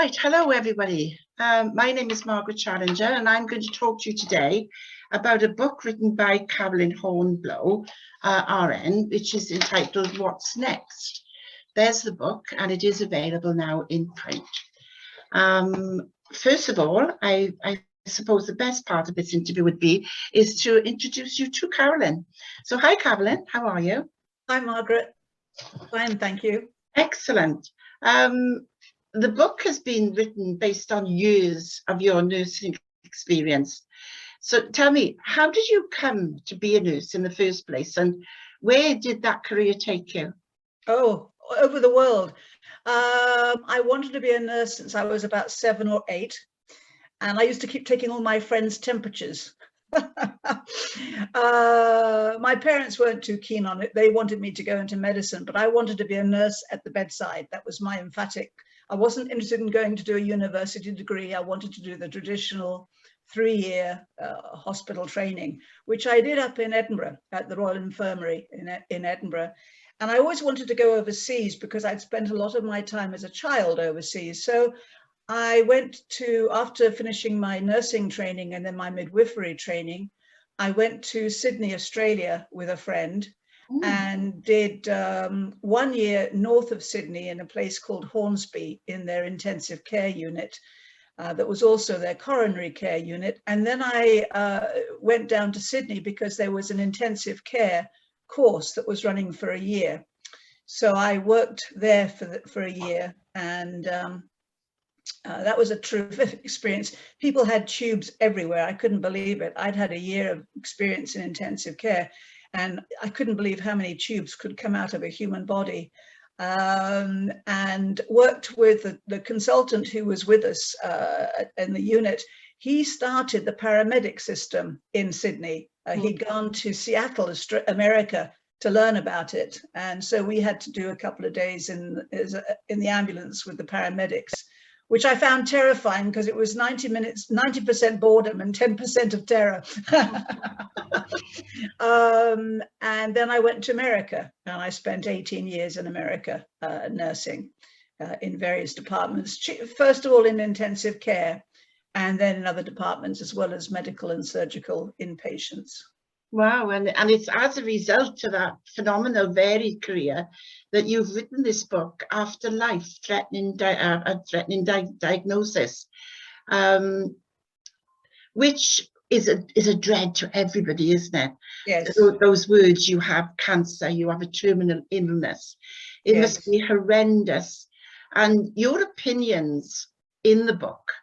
Right, hello everybody. My name is Margaret Challenger and I'm going to talk to you today about a book written by Carolyn Hornblow, RN, which is entitled What's Next? There's the book and it is available now in print. First of all, I suppose the best part of this interview is to introduce you to Carolyn. So hi Carolyn, how are you? Hi Margaret, fine, thank you. Excellent. The book has been written based on years of your nursing experience. So tell me, how did you come to be a nurse in the first place and where did that career take you? Oh, over the world. I wanted to be a nurse since I was about 7 or 8, and I used to keep taking all my friends' temperatures. My parents weren't too keen on it. They wanted me to go into medicine, but I wanted to be a nurse at the bedside. That was my emphatic. I wasn't interested in going to do a university degree. I wanted to do the traditional 3-year hospital training, which I did up in Edinburgh at the Royal Infirmary in Edinburgh. And I always wanted to go overseas because I'd spent a lot of my time as a child overseas. So I went to, after finishing my nursing training and then my midwifery training, I went to Sydney, Australia with a friend and did 1 year north of Sydney in a place called Hornsby in their intensive care unit. That was also their coronary care unit. And then I went down to Sydney because there was an intensive care course that was running for a year. So I worked there for a year, and that was a terrific experience. People had tubes everywhere. I couldn't believe it. I'd had a year of experience in intensive care, and I couldn't believe how many tubes could come out of a human body. And worked with the consultant who was with us in the unit. He started the paramedic system in Sydney. He'd gone to Seattle, America, to learn about it. And so we had to do a couple of days in the ambulance with the paramedics, which I found terrifying because it was 90 minutes, 90% boredom and 10% of terror. And then I went to America and I spent 18 years in America nursing in various departments, first of all in intensive care and then in other departments as well as medical and surgical inpatients. Wow, and it's as a result of that phenomenal varied career that you've written this book, After Life-Threatening Diagnosis, which is a dread to everybody, isn't it? Yes. Those words, you have cancer, you have a terminal illness. It Yes. must be horrendous. And your opinions in the book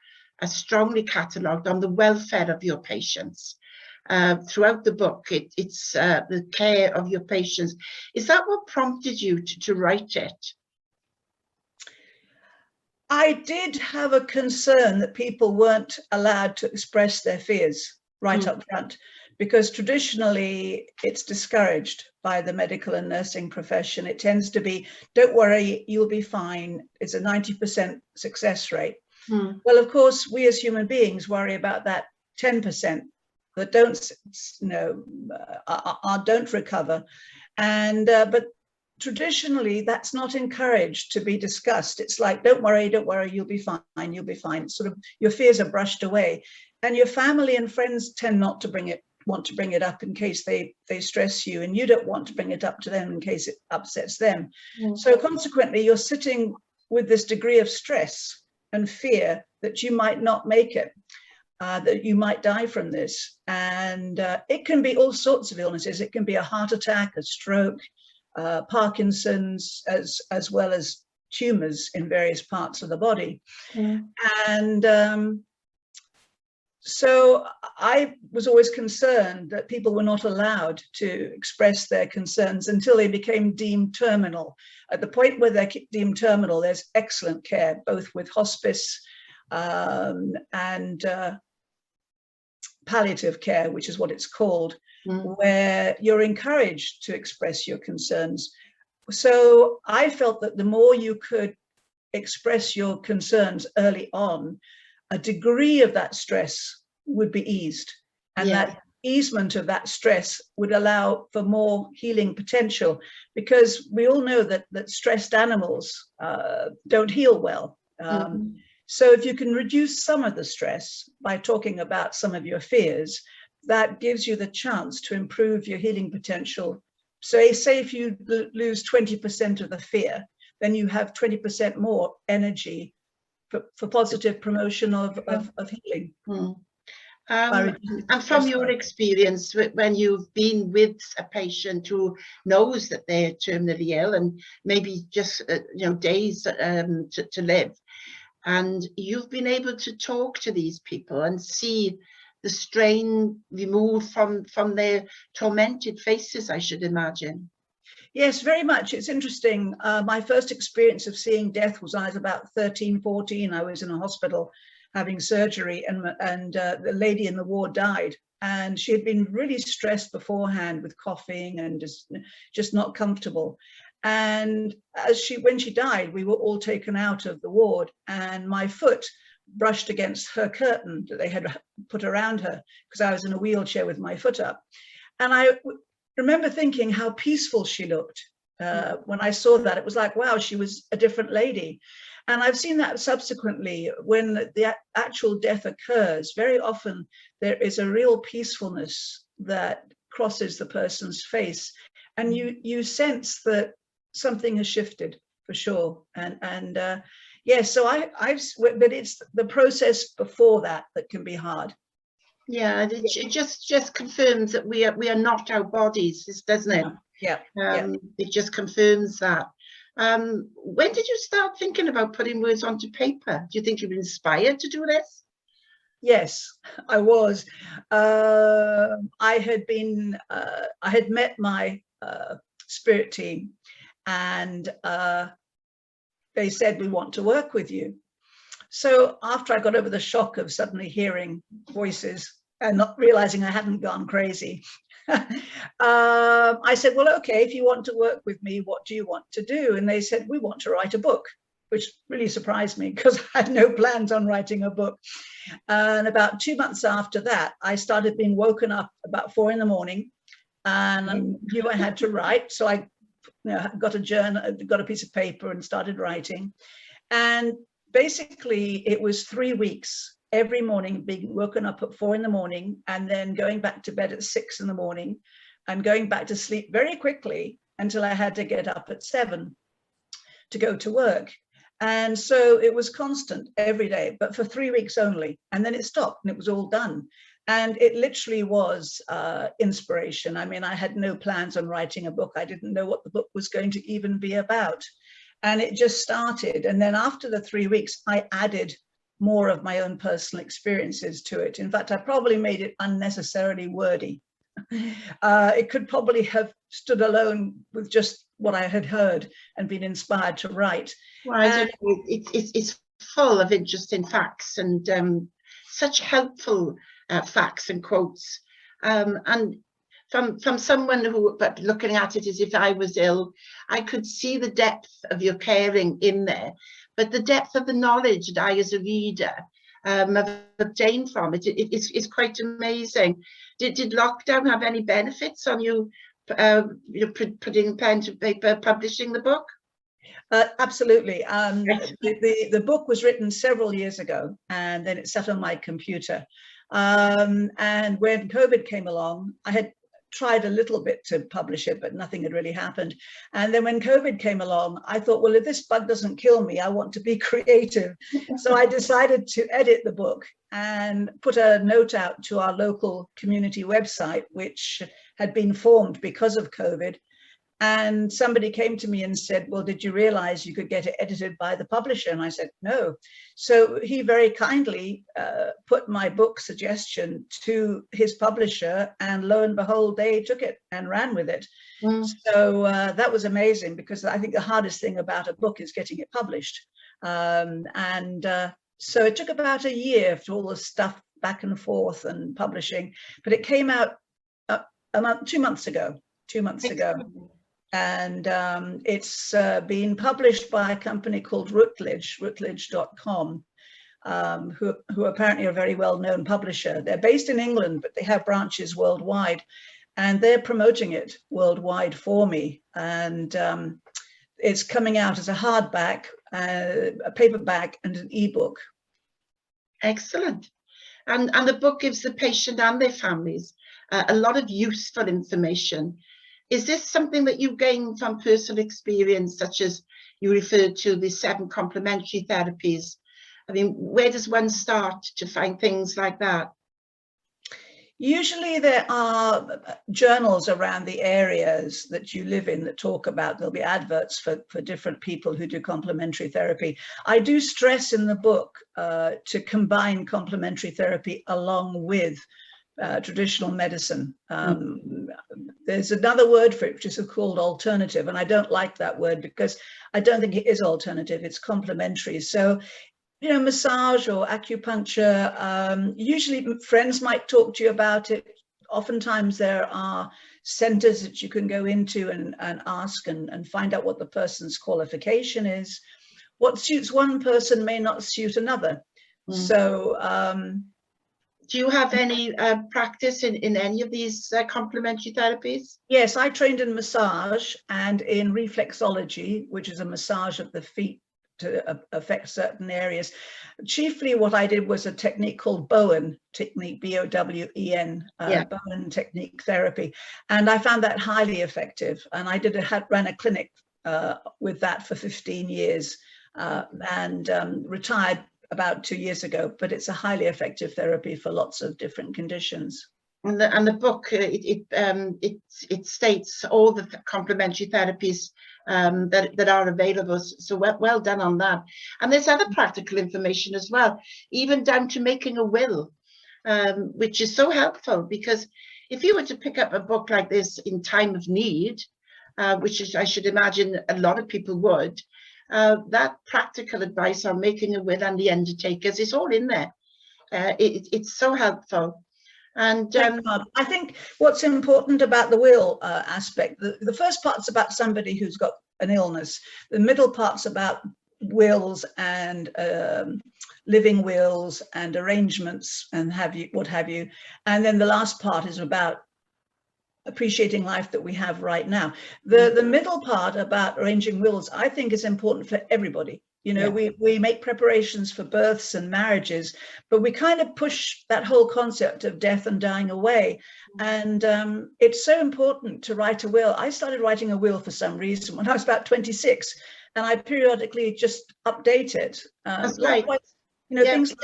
are strongly catalogued on the welfare of your patients. Throughout the book, it's the care of your patients. Is that what prompted you to write it? I did have a concern that people weren't allowed to express their fears right up front, because traditionally it's discouraged by the medical and nursing profession. It tends to be, don't worry, you'll be fine. It's a 90% success rate. Well, of course, we as human beings worry about that 10% that don't, don't recover. And but traditionally, that's not encouraged to be discussed. It's like, don't worry, you'll be fine, you'll be fine. It's sort of, your fears are brushed away. And your family and friends tend not to want to bring it up in case they stress you, and you don't want to bring it up to them in case it upsets them. So consequently, you're sitting with this degree of stress and fear that you might not make it. That you might die from this. And it can be all sorts of illnesses. It can be a heart attack, a stroke, Parkinson's, as well as tumors in various parts of the body. And so I was always concerned that people were not allowed to express their concerns until they became deemed terminal. At the point where they're deemed terminal, there's excellent care, both with hospice and palliative care, which is what it's called, where you're encouraged to express your concerns. So I felt that the more you could express your concerns early on, a degree of that stress would be eased. And that easement of that stress would allow for more healing potential, because we all know that stressed animals don't heal well. So if you can reduce some of the stress by talking about some of your fears, that gives you the chance to improve your healing potential. So say if you lose 20% of the fear, then you have 20% more energy for positive promotion of healing. And from your experience, when you've been with a patient who knows that they're terminally ill and maybe just days to live, and you've been able to talk to these people and see the strain removed from their tormented faces, I should imagine. Yes, very much. It's interesting. My first experience of seeing death was when I was about 13, 14. I was in a hospital having surgery, and the lady in the ward died. And she had been really stressed beforehand with coughing and just not comfortable. And when she died, we were all taken out of the ward, and my foot brushed against her curtain that they had put around her because I was in a wheelchair with my foot up. And I remember thinking how peaceful she looked. When I saw that, it was like, wow, she was a different lady. And I've seen that subsequently when the actual death occurs. Very often there is a real peacefulness that crosses the person's face, and you sense that something has shifted for sure. And yes, so but it's the process before that can be hard. Yeah, it just confirms that we are not our bodies, doesn't it? Yeah. It just confirms that. When did you start thinking about putting words onto paper? Do you think you were inspired to do this? Yes, I was. I had met my spirit team, and they said, we want to work with you. So after I got over the shock of suddenly hearing voices and not realizing I hadn't gone crazy, I said, well, okay, if you want to work with me, what do you want to do? And they said, we want to write a book, which really surprised me because I had no plans on writing a book. And about 2 months after that, I started being woken up about 4 a.m. and I knew I had to write. So I got a journal, got a piece of paper and started writing. And basically it was 3 weeks every morning being woken up at 4 a.m. and then going back to bed at 6 a.m. and going back to sleep very quickly until I had to get up at 7 to go to work. And so it was constant every day, but for 3 weeks only. And then it stopped and it was all done. And it literally was inspiration. I mean, I had no plans on writing a book. I didn't know what the book was going to even be about. And it just started. And then after the 3 weeks, I added more of my own personal experiences to it. In fact, I probably made it unnecessarily wordy. It could probably have stood alone with just what I had heard and been inspired to write. Right, it's full of interesting facts and such helpful facts and quotes. And from someone who, but looking at it as if I was ill, I could see the depth of your caring in there, but the depth of the knowledge that I, as a reader, have obtained from it, it's quite amazing. Did lockdown have any benefits on you, putting pen to paper, publishing the book? Absolutely. The book was written several years ago, and then it sat on my computer. And when COVID came along, I had tried a little bit to publish it, but nothing had really happened. And then when COVID came along, I thought, well, if this bug doesn't kill me, I want to be creative. So I decided to edit the book and put a note out to our local community website, which had been formed because of COVID. And somebody came to me and said, well, did you realize you could get it edited by the publisher? And I said, no. So he very kindly put my book suggestion to his publisher, and lo and behold, they took it and ran with it. So that was amazing, because I think the hardest thing about a book is getting it published. So it took about a year for all the stuff back and forth and publishing, but it came out 2 months ago. And it's been published by a company called Routledge.com, who apparently are a very well-known publisher. They're based in England, but they have branches worldwide, and they're promoting it worldwide for me. And it's coming out as a hardback, a paperback, and an ebook. Excellent. And the book gives the patient and their families a lot of useful information. Is this something that you gained from personal experience, such as you referred to the 7 complementary therapies? I mean, where does one start to find things like that? Usually there are journals around the areas that you live in that talk about, there'll be adverts for different people who do complementary therapy. I do stress in the book to combine complementary therapy along with traditional medicine. There's another word for it, which is called alternative, and I don't like that word because I don't think it is alternative, it's complementary. So, you know, massage or acupuncture, usually friends might talk to you about it. Oftentimes there are centers that you can go into and ask and find out what the person's qualification is. What suits one person may not suit another. So do you have any practice in any of these complementary therapies? Yes, I trained in massage and in reflexology, which is a massage of the feet to affect certain areas. Chiefly what I did was a technique called Bowen technique, B-O-W-E-N, Bowen technique therapy. And I found that highly effective. And I ran a clinic with that for 15 years and retired about 2 years ago, but it's a highly effective therapy for lots of different conditions. And the book, it states all the complementary therapies that are available. So well done on that. And there's other practical information as well, even down to making a will, which is so helpful, because if you were to pick up a book like this in time of need, which is, I should imagine a lot of people would, that practical advice on making a will and the undertakers is all in there. It's so helpful. And I think what's important about the will aspect, the first part's about somebody who's got an illness. The middle part's about wills and living wills and arrangements and what have you. And then the last part is about appreciating life that we have right now. The middle part about arranging wills, I think, is important for everybody. You know, we make preparations for births and marriages, but we kind of push that whole concept of death and dying away. And it's so important to write a will. I started writing a will for some reason when I was about 26, and I periodically just update it. Likewise, you know, things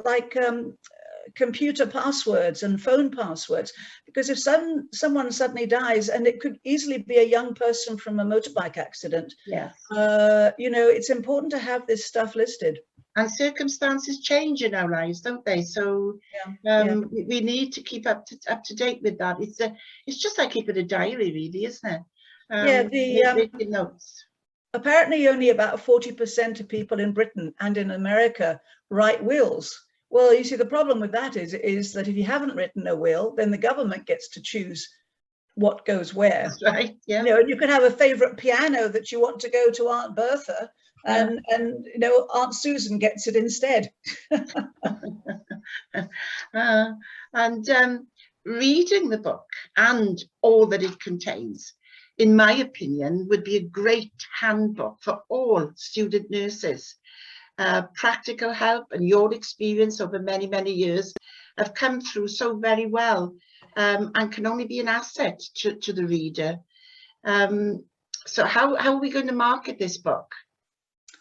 like computer passwords and phone passwords, because if someone suddenly dies, and it could easily be a young person from a motorbike accident, you know, it's important to have this stuff listed. And circumstances change in our lives, don't they? So we need to keep up to date with that. It's just like keeping a diary, really, isn't it? Making notes. Apparently only about 40% of people in Britain and in America write wills. Well, you see, the problem with that is that if you haven't written a will, then the government gets to choose what goes where. That's right. Yeah. You know, you could have a favorite piano that you want to go to Aunt Bertha, and you know, Aunt Susan gets it instead. Reading the book and all that it contains, in my opinion, would be a great handbook for all student nurses. Practical help and your experience over many, many years have come through so very well, and can only be an asset to the reader. So how are we going to market this book?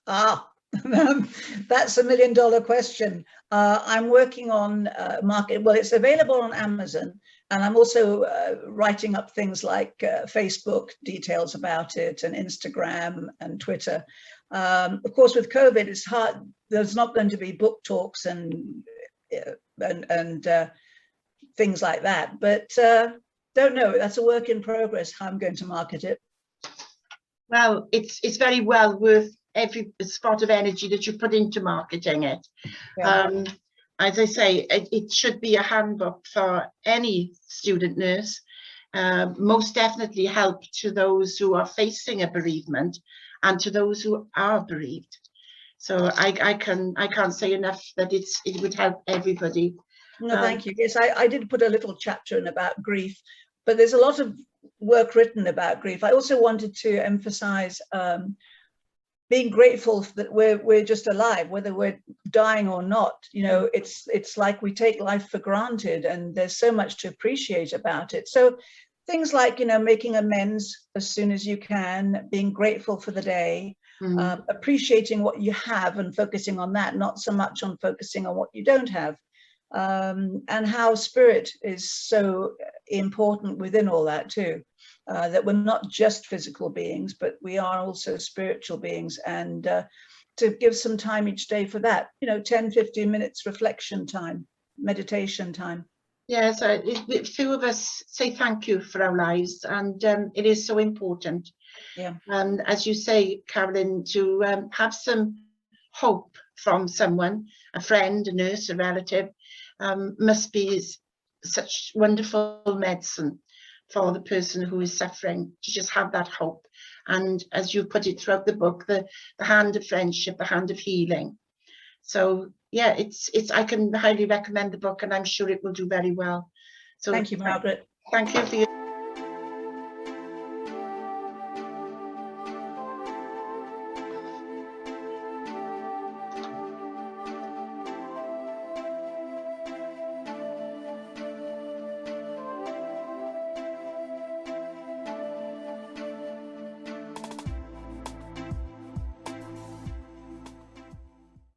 That's $1 million question. I'm working on market. Well, it's available on Amazon, and I'm also writing up things like Facebook details about it, and Instagram and Twitter. Of course, with COVID, it's hard. There's not going to be book talks and things like that. But don't know. That's a work in progress. How I'm going to market it. Well, it's very well worth every spot of energy that you put into marketing it. As I say, it should be a handbook for any student nurse. Most definitely help to those who are facing a bereavement and to those who are bereaved. So I can't say enough that it would help everybody. No, thank you. Yes, I did put a little chapter in about grief, but there's a lot of work written about grief. I also wanted to emphasize being grateful that we're just alive, whether we're dying or not. You know, it's like we take life for granted, and there's so much to appreciate about it. So things like, you know, making amends as soon as you can, being grateful for the day, appreciating what you have and focusing on that, not so much on focusing on what you don't have, and how spirit is so important within all that too. That we're not just physical beings, but we are also spiritual beings, and to give some time each day for that, you know, 10-15 minutes reflection time, meditation time. Yeah, so a few of us say thank you for our lives, and it is so important. Yeah. And as you say, Carolyn, to have some hope from someone, a friend, a nurse, a relative, must be such wonderful medicine for the person who is suffering, to just have that hope. And as you put it throughout the book, the hand of friendship, the hand of healing. So yeah, it's I can highly recommend the book, and I'm sure it will do very well. So thank you, Margaret. Thank you for your